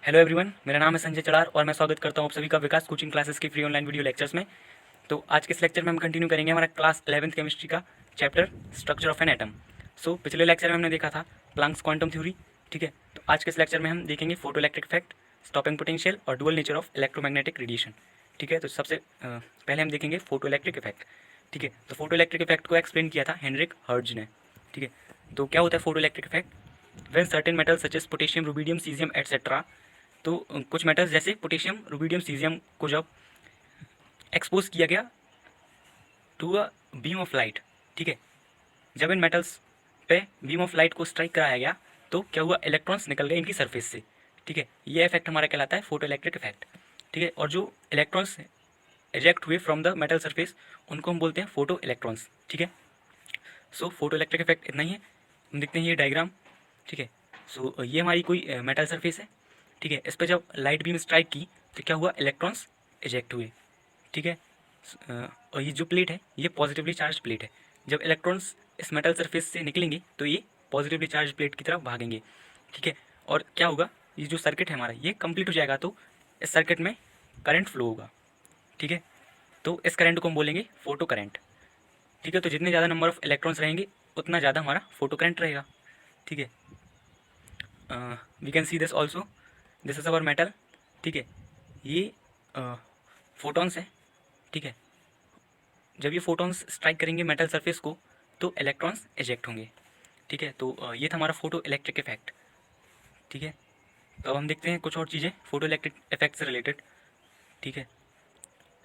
Hello everyone, मेरा नाम है संजय चड़ार और मैं स्वागत करता हूँ आप सभी का विकास कोचिंग क्लासेस की फ्री ऑनलाइन वीडियो लेक्चर्स में। तो आज के इस लेक्चर में हम कंटिन्यू करेंगे हमारा क्लास 11th केमिस्ट्री का chapter structure of an atom. पिछले लेक्चर में हमने देखा था प्लैंक्स क्वांटम थ्योरी। ठीक है, तो आज के इस लेक्चर में हम देखेंगे photo electric effect, stopping potential और dual nature of electromagnetic radiation. ठीक है, तो सबसे पहले हम देखेंगे फोटो इलेक्ट्रिक इफेक्ट। ठीक है, तो फोटो इलेक्ट्रिक इफेक्ट को एक्सप्लेन किया था हेनरिक हर्ट्ज ने। ठीक है, तो क्या होता है photo electric effect? When certain metals such as potassium, rubidium, caesium etcetera, तो कुछ मेटल्स जैसे पोटेशियम, रुबीडियम, सीजियम को जब एक्सपोज किया गया to a beam of light, ठीक है, जब इन मेटल्स पे बीम ऑफ लाइट को स्ट्राइक कराया गया तो क्या हुआ, इलेक्ट्रॉन्स निकल गए इनकी सरफेस से। ठीक है, ये इफेक्ट हमारा कहलाता है फोटो इलेक्ट्रिक इफेक्ट। ठीक है, और जो इलेक्ट्रॉन्स एजेक्ट हुए फ्रॉम द मेटल सरफेस उनको हम बोलते हैं फोटो इलेक्ट्रॉन्स। ठीक है, फोटो इलेक्ट्रिक इफेक्ट इतना ही है। हम देखते हैं ये डायग्राम। ठीक है, ये हमारी कोई मेटल सरफेस है। ठीक है, इस पर जब लाइट बीम स्ट्राइक की तो क्या हुआ, इलेक्ट्रॉन्स इजेक्ट हुए। ठीक है, और ये जो प्लेट है ये पॉजिटिवली चार्ज प्लेट है। जब इलेक्ट्रॉन्स इस मेटल सरफेस से निकलेंगे तो ये पॉजिटिवली चार्ज प्लेट की तरफ भागेंगे। ठीक है, और क्या होगा, ये जो सर्किट है हमारा ये कंप्लीट हो जाएगा तो इस सर्किट में करंट फ्लो होगा। ठीक है, तो इस करंट को हम बोलेंगे फोटो करंट। ठीक है, तो जितने ज़्यादा नंबर ऑफ इलेक्ट्रॉन्स रहेंगे उतना ज़्यादा हमारा फोटो करंट रहेगा। ठीक है, we can see this also, this is our metal. ठीक है, ये फोटॉन्स है। ठीक है, जब ये फोटॉन्स स्ट्राइक करेंगे मेटल सरफेस को तो इलेक्ट्रॉन्स इजेक्ट होंगे। ठीक है, तो ये था हमारा फोटो इलेक्ट्रिक इफेक्ट। ठीक है, तो अब हम देखते हैं कुछ और चीज़ें फोटो इलेक्ट्रिक इफेक्ट से रिलेटेड। ठीक है,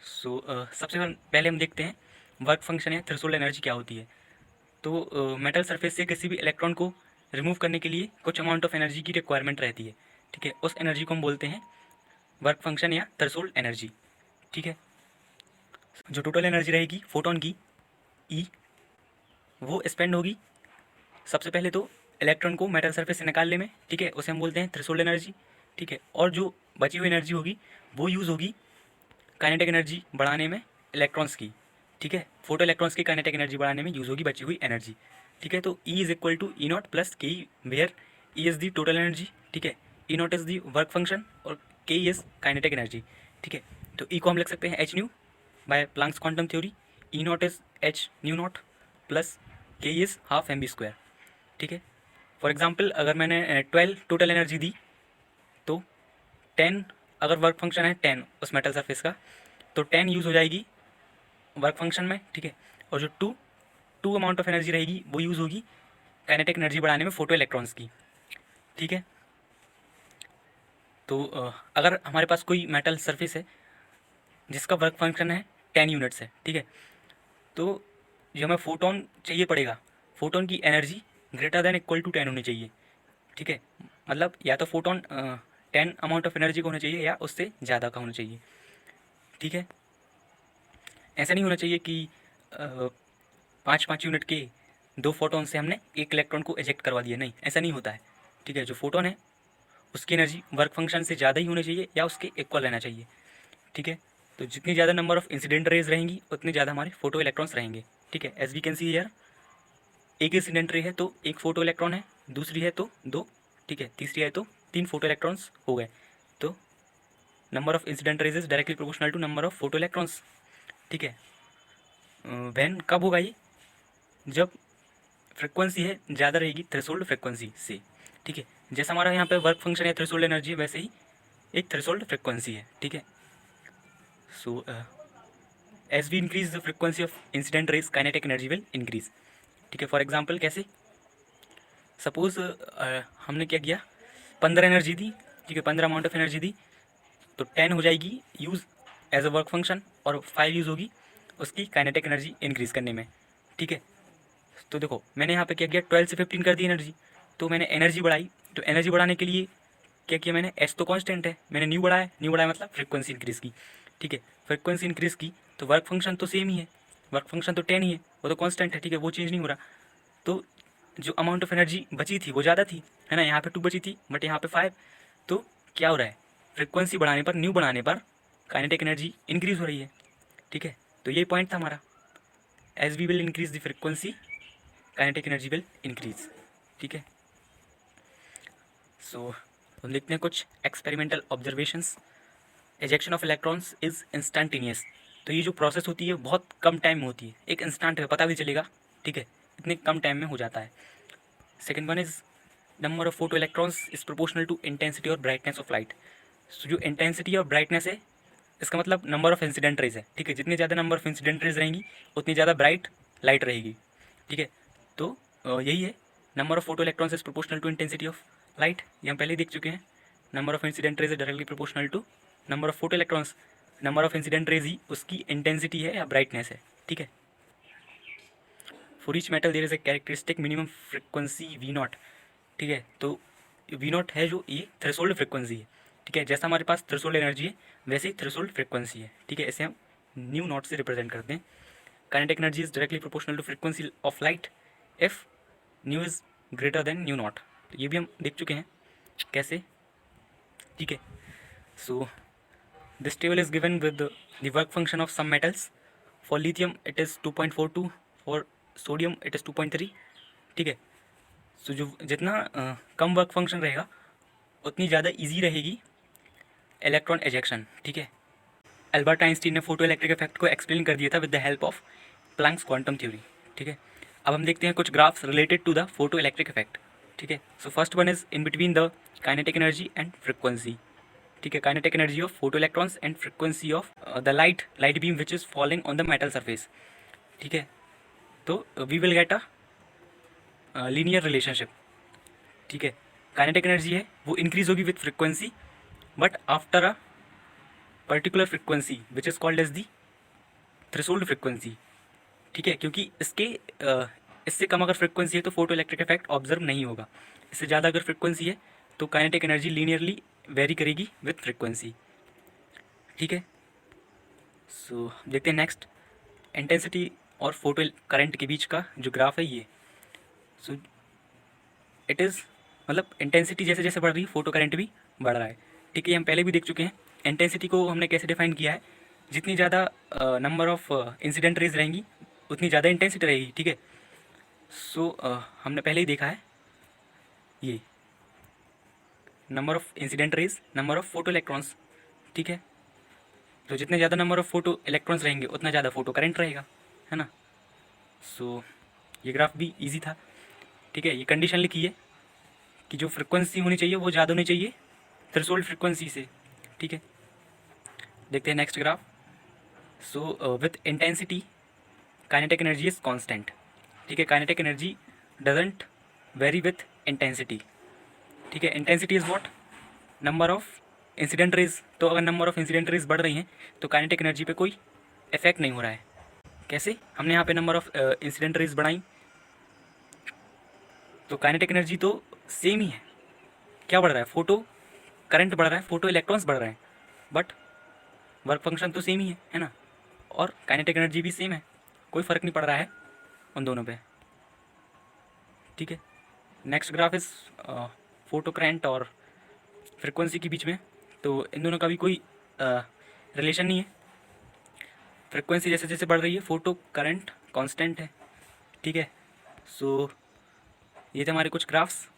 सबसे पहले हम देखते हैं वर्क फंक्शन या थ्रेशोल्ड एनर्जी क्या होती है। तो मेटल सरफेस से किसी भी इलेक्ट्रॉन को रिमूव करने के लिए कुछ अमाउंट ऑफ एनर्जी की रिक्वायरमेंट रहती है। ठीक है, उस एनर्जी को हम बोलते हैं वर्क फंक्शन या थ्रेशोल्ड एनर्जी। ठीक है, जो टोटल एनर्जी रहेगी फोटोन की ई, वो स्पेंड होगी सबसे पहले तो इलेक्ट्रॉन को मेटल सरफेस से निकालने में। ठीक है, उसे हम बोलते हैं थ्रेशोल्ड एनर्जी। ठीक है, और जो बची हुई एनर्जी होगी वो यूज़ होगी काइनेटिक एनर्जी बढ़ाने में इलेक्ट्रॉन्स की। ठीक है, फोटो इलेक्ट्रॉन्स की काइनेटिक एनर्जी बढ़ाने में यूज़ होगी बची हुई एनर्जी। ठीक है, तो E is equal to E not plus K, where E is the total energy. ठीक है, E not is the work function और के इज़ काइनेटिक एनर्जी। ठीक है, तो ई को हम लिख सकते हैं H nu by Planck's quantum theory. E not is H nu not plus K is half M B square. ठीक है, फॉर एग्जाम्पल अगर मैंने 12 टोटल एनर्जी दी तो 10, अगर वर्क फंक्शन है 10 उस मेटल सरफेस का, तो 10 यूज़ हो जाएगी वर्क फंक्शन में। ठीक है, और जो टू अमाउंट ऑफ एनर्जी रहेगी वो यूज़ होगी काइनेटिक एनर्जी बढ़ाने में फोटो इलेक्ट्रॉन्स की। ठीक है, तो अगर हमारे पास कोई मेटल सरफेस है जिसका वर्क फंक्शन है 10 यूनिट्स है। ठीक है, तो जो हमें फोटोन चाहिए पड़ेगा, फोटोन की energy greater than equal to 10 होनी चाहिए। ठीक है, मतलब या तो फोटोन 10 अमाउंट ऑफ एनर्जी का होना चाहिए या उससे ज़्यादा का होना चाहिए। ठीक है, ऐसा नहीं होना चाहिए कि 5 यूनिट के 2 फोटोन से हमने एक इलेक्ट्रॉन को इजेक्ट करवा दिया, नहीं ऐसा नहीं होता है। ठीक है, जो फोटोन है उसकी एनर्जी वर्क फंक्शन से ज़्यादा ही होनी चाहिए या उसके इक्वल रहना चाहिए। ठीक है, तो जितनी ज़्यादा नंबर ऑफ इंसिडेंट रेज रहेंगी उतने ज़्यादा हमारे फोटो इलेक्ट्रॉन्स रहेंगे। ठीक है, as we can see here, एक इंसिडेंट रे है तो एक फोटो इलेक्ट्रॉन है, दूसरी है तो 2, ठीक है, तीसरी है तो 3 फोटो इलेक्ट्रॉन्स हो गए। तो number of incident rays is directly proportional to number of photo electrons. ठीक है, वैन कब होगा ये, जब फ्रिक्वेंसी है ज़्यादा रहेगी थ्रेशोल्ड फ्रिक्वेंसी से। ठीक है, जैसा हमारा यहाँ पे वर्क फंक्शन है थ्रेशोल्ड एनर्जी है, वैसे ही एक थ्रेशोल्ड फ्रिक्वेंसी है। ठीक है, so as we increase the frequency of incident rays kinetic energy will increase. ठीक है, फॉर एग्जाम्पल कैसे, सपोज हमने क्या किया, 15 एनर्जी दी। ठीक है, 15 अमाउंट ऑफ एनर्जी दी तो 10 हो जाएगी use as a work function और 5 यूज़ होगी उसकी काइनेटिक एनर्जी इंक्रीज़ करने में। ठीक है, तो देखो मैंने यहाँ पे क्या किया, 12 से 15 कर दी एनर्जी, तो मैंने एनर्जी बढ़ाई। तो एनर्जी बढ़ाने के लिए क्या किया मैंने, एच तो कांस्टेंट है, मैंने न्यू बढ़ाया मतलब फ्रिक्वेंसी इंक्रीज़ की। ठीक है, फ्रिक्वेंसी इंक्रीज़ की तो वर्क फंक्शन तो सेम ही है, वर्क फंक्शन तो 10 ही है, वो तो कांस्टेंट है। ठीक है, वो चेंज नहीं हो रहा। तो जो अमाउंट ऑफ एनर्जी बची थी वो ज़्यादा थी, है ना, यहाँ पे 2 बची थी बट यहाँ पे 5। तो क्या हो रहा है, फ्रिक्वेंसी बढ़ाने पर, न्यू बढ़ाने पर काइनेटिक एनर्जी इंक्रीज़ हो रही है। ठीक है, तो ये पॉइंट था हमारा, as we will increase the frequency kinetic energy will increase. ठीक है, सो हम लिखते हैं कुछ experimental observations. Ejection of electrons is instantaneous. तो ये जो प्रोसेस होती है बहुत कम टाइम में होती है, एक इंस्टेंट में पता भी चलेगा, ठीक है, इतने कम टाइम में हो जाता है। Second one is number of photo electrons is proportional to intensity और ब्राइटनेस ऑफ लाइट। तो जो इंटेंसिटी और ब्राइटनेस है इसका मतलब नंबर ऑफ इंसिडेंट रेज है, ठीक है, जितनी ज़्यादा नंबर ऑफ इंसिडेंट रेज रहेंगी उतनी ज़्यादा ब्राइट लाइट रहेगी, ठीक है। तो यही है, number of photo electrons is proportional to intensity of light, ये हम पहले ही देख चुके हैं। Number of incident rays is directly proportional to number of photo electrons, number of incident rays ही उसकी इंटेंसिटी है या ब्राइटनेस है, ठीक है। For each metal there is a characteristic minimum frequency V not, ठीक है। तो वी नॉट है जो ये थ्रेशोल्ड फ्रिक्वेंसी है, ठीक है, जैसा हमारे पास थ्रेशोल्ड एनर्जी है वैसे ही थ्रेशोल्ड फ्रिक्वेंसी है, ठीक है, इसे हम न्यू नॉट से रिप्रेजेंट करते हैं। Kinetic energy is directly proportional to frequency of light if nu is greater than nu naught. तो ये भी हम देख चुके हैं कैसे, ठीक है। So this table is given with the work function of some metals. For lithium it is 2.42, for sodium it is 2.3, ठीक है। सो जो जितना कम वर्क फंक्शन रहेगा उतनी ज़्यादा इजी रहेगी इलेक्ट्रॉन एजेक्शन, ठीक है। एल्बर्ट आइंस्टीन ने फोटो इलेक्ट्रिक इफेक्ट को एक्सप्लेन कर दिया था with the help of Planck's quantum theory, ठीक है। अब हम देखते हैं कुछ graphs related to the photo electric effect, ठीक है। So first one is in between the kinetic energy and frequency, ठीक है, kinetic energy of photo electrons and frequency of the light beam which is falling on the metal surface, ठीक है। तो we will get a linear relationship, ठीक है। Kinetic energy है वो increase होगी with frequency but after a particular frequency which is called as the threshold frequency, ठीक है, क्योंकि इससे कम अगर फ्रिक्वेंसी है तो फोटो इलेक्ट्रिक इफेक्ट ऑब्जर्व नहीं होगा, इससे ज़्यादा अगर फ्रिक्वेंसी है तो काइनेटिक एनर्जी लीनियरली वेरी करेगी विथ फ्रिक्वेंसी, ठीक है। सो देखते हैं नेक्स्ट, इंटेंसिटी और फोटो करंट के बीच का जो ग्राफ है ये। सो इट इज़ मतलब इंटेंसिटी जैसे जैसे बढ़ रही है फोटो करंट भी बढ़ रहा है, ठीक है, ये हम पहले भी देख चुके हैं। इंटेंसिटी को हमने कैसे डिफाइन किया है, जितनी ज़्यादा नंबर ऑफ इंसिडेंट रेज रहेंगी उतनी ज़्यादा इंटेंसिटी रहेगी, ठीक है। सो हमने पहले ही देखा है ये number of incident raise, number of photo electrons, ठीक है। तो जितने ज़्यादा नंबर ऑफ फोटो इलेक्ट्रॉन्स रहेंगे उतना ज़्यादा फोटो करंट रहेगा, है ना। सो ये ग्राफ भी ईजी था, ठीक है। ये कंडीशन लिखी है कि जो फ्रिक्वेंसी होनी चाहिए वो ज़्यादा होनी चाहिए थ्रेशोल्ड फ्रिक्वेंसी से, ठीक है। देखते हैं next graph. So with intensity kinetic energy is constant, ठीक है, kinetic energy doesn't very with intensity, ठीक है। Intensity is what, number of incident raise, तो अगर नंबर ऑफ इंसिडेंट रेज बढ़ रही हैं तो काइनेटिक एनर्जी पे कोई इफेक्ट नहीं हो रहा है। कैसे, हमने यहाँ पे नंबर ऑफ इंसिडेंट रेज बढ़ाई तो काइनेटिक एनर्जी तो सेम ही है, क्या बढ़ रहा है, फोटो करंट बढ़ रहा है, फोटो इलेक्ट्रॉन्स बढ़ रहे हैं, बट वर्क फंक्शन तो सेम ही है ना, और काइनेटिक एनर्जी भी सेम है, कोई फ़र्क नहीं पड़ रहा है उन दोनों पे, ठीक है। Next graph is photo current और फ्रिक्वेंसी के बीच में, तो इन दोनों का भी कोई रिलेशन नहीं है। फ्रिक्वेंसी जैसे जैसे बढ़ रही है फोटो करंट कांस्टेंट है, ठीक है। सो ये थे हमारे कुछ ग्राफ्स,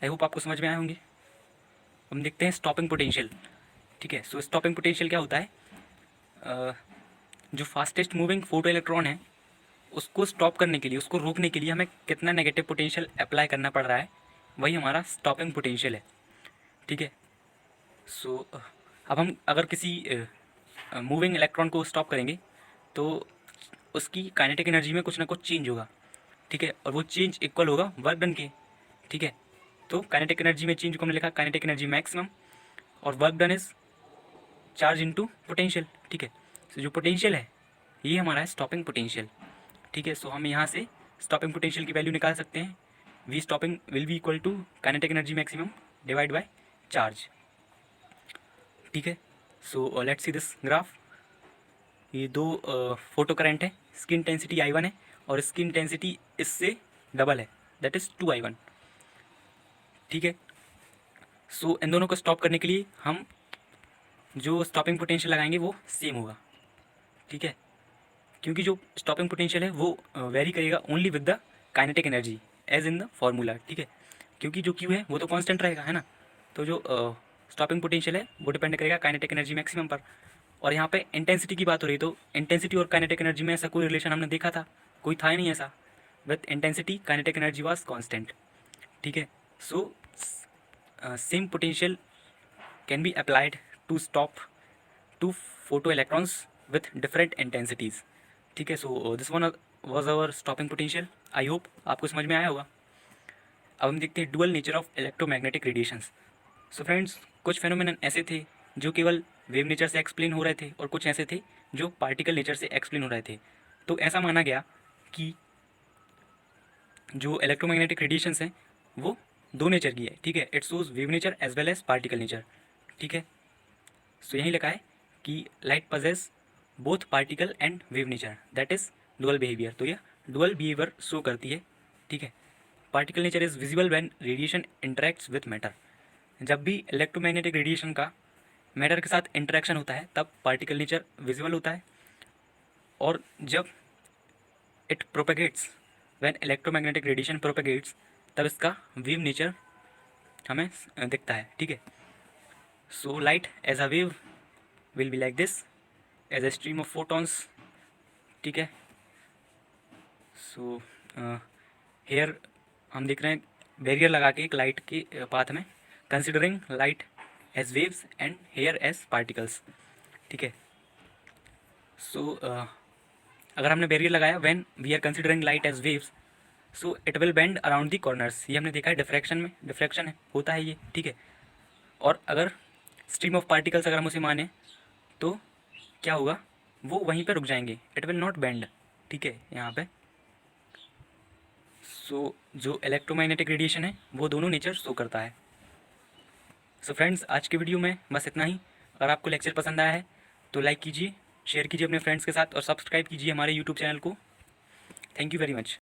आई होप आपको समझ में आए होंगे। हम देखते हैं स्टॉपिंग पोटेंशियल, ठीक है। सो स्टॉपिंग पोटेंशियल क्या होता है, जो फास्टेस्ट मूविंग फोटो इलेक्ट्रॉन है उसको स्टॉप करने के लिए, उसको रोकने के लिए हमें कितना नेगेटिव पोटेंशियल अप्लाई करना पड़ रहा है, वही हमारा स्टॉपिंग पोटेंशियल है, ठीक है। सो अब हम अगर किसी मूविंग इलेक्ट्रॉन को स्टॉप करेंगे तो उसकी काइनेटिक एनर्जी में कुछ ना कुछ चेंज होगा, ठीक है, और वो चेंज इक्वल होगा वर्क डन के, ठीक है। तो काइनेटिक एनर्जी में चेंज को हमने लिखा काइनेटिक एनर्जी मैक्सिमम और work done is charge into potential, ठीक है। सो जो पोटेंशियल है ये हमारा है स्टॉपिंग पोटेंशियल, ठीक है। सो हम यहाँ से स्टॉपिंग पोटेंशियल की वैल्यू निकाल सकते हैं, V stopping will be equal to kinetic energy maximum divide by charge, ठीक है। So let's see this graph, ये दो फोटो करंट है, इसकी इंटेंसिटी I1 है और इसकी इंटेंसिटी इससे डबल है, दैट इज़ 2I1, ठीक है। सो इन दोनों को स्टॉप करने के लिए हम जो स्टॉपिंग पोटेंशियल लगाएंगे वो सेम होगा, ठीक है, क्योंकि जो स्टॉपिंग पोटेंशियल है वो वेरी करेगा only with the kinetic energy as in the formula, ठीक है, क्योंकि जो Q है वो तो कांस्टेंट रहेगा, है ना। तो जो स्टॉपिंग पोटेंशियल है वो डिपेंड करेगा काइनेटिक एनर्जी मैक्सिमम पर। और यहाँ पे इंटेंसिटी की बात हो रही, तो इंटेंसिटी और काइनेटिक एनर्जी में ऐसा कोई रिलेशन हमने देखा था, कोई था ही नहीं ऐसा। With intensity kinetic energy was constant, ठीक है। So same potential can be applied to stop two photo electrons with different intensities, ठीक है। So this one was our stopping potential. I hope आपको समझ में आया होगा। अब हम देखते हैं dual nature of electromagnetic radiations. So friends, कुछ फेनोमेनन ऐसे थे जो केवल वेव नेचर से एक्सप्लेन हो रहे थे और कुछ ऐसे थे जो पार्टिकल नेचर से एक्सप्लेन हो रहे थे। तो ऐसा माना गया कि जो इलेक्ट्रोमैग्नेटिक रेडिएशंस हैं वो दो नेचर की है, ठीक है। It shows wave nature as well as particle nature, ठीक है। सो यहीं लिखा है कि light possess both particle and wave nature, that is dual behaviour. तो यह डुअल बिहेवियर शो करती है, ठीक है। Particle nature is visible when radiation interacts with matter. जब भी इलेक्ट्रोमैग्नेटिक रेडिएशन का मैटर के साथ इंटरेक्शन होता है तब पार्टिकल नेचर विजिबल होता है। और जब it propagates, when electromagnetic radiation propagates, तब इसका वेव नेचर हमें दिखता है, ठीक है। So light as a wave will be like this, as a stream of photons, ठीक है। सो हेयर हम देख रहे हैं बैरियर लगा के एक लाइट के पाथ में, considering light as waves and here as particles, ठीक है। सो अगर हमने बैरियर लगाया when we are considering light as waves, so it will bend around the corners. ये हमने देखा है डिफ्रैक्शन में, डिफ्रैक्शन है होता है ये, ठीक है। और अगर स्ट्रीम ऑफ पार्टिकल्स अगर हम उसे माने तो क्या होगा, वो वहीं पर रुक जाएंगे, इट विल नॉट बेंड, ठीक है यहाँ पे। सो जो इलेक्ट्रोमैग्नेटिक रेडिएशन है वो दोनों नेचर शो करता है। सो फ्रेंड्स, आज के वीडियो में बस इतना ही। अगर आपको लेक्चर पसंद आया है तो लाइक कीजिए, शेयर कीजिए अपने फ्रेंड्स के साथ और सब्सक्राइब कीजिए हमारे यूट्यूब चैनल को। Thank you very much.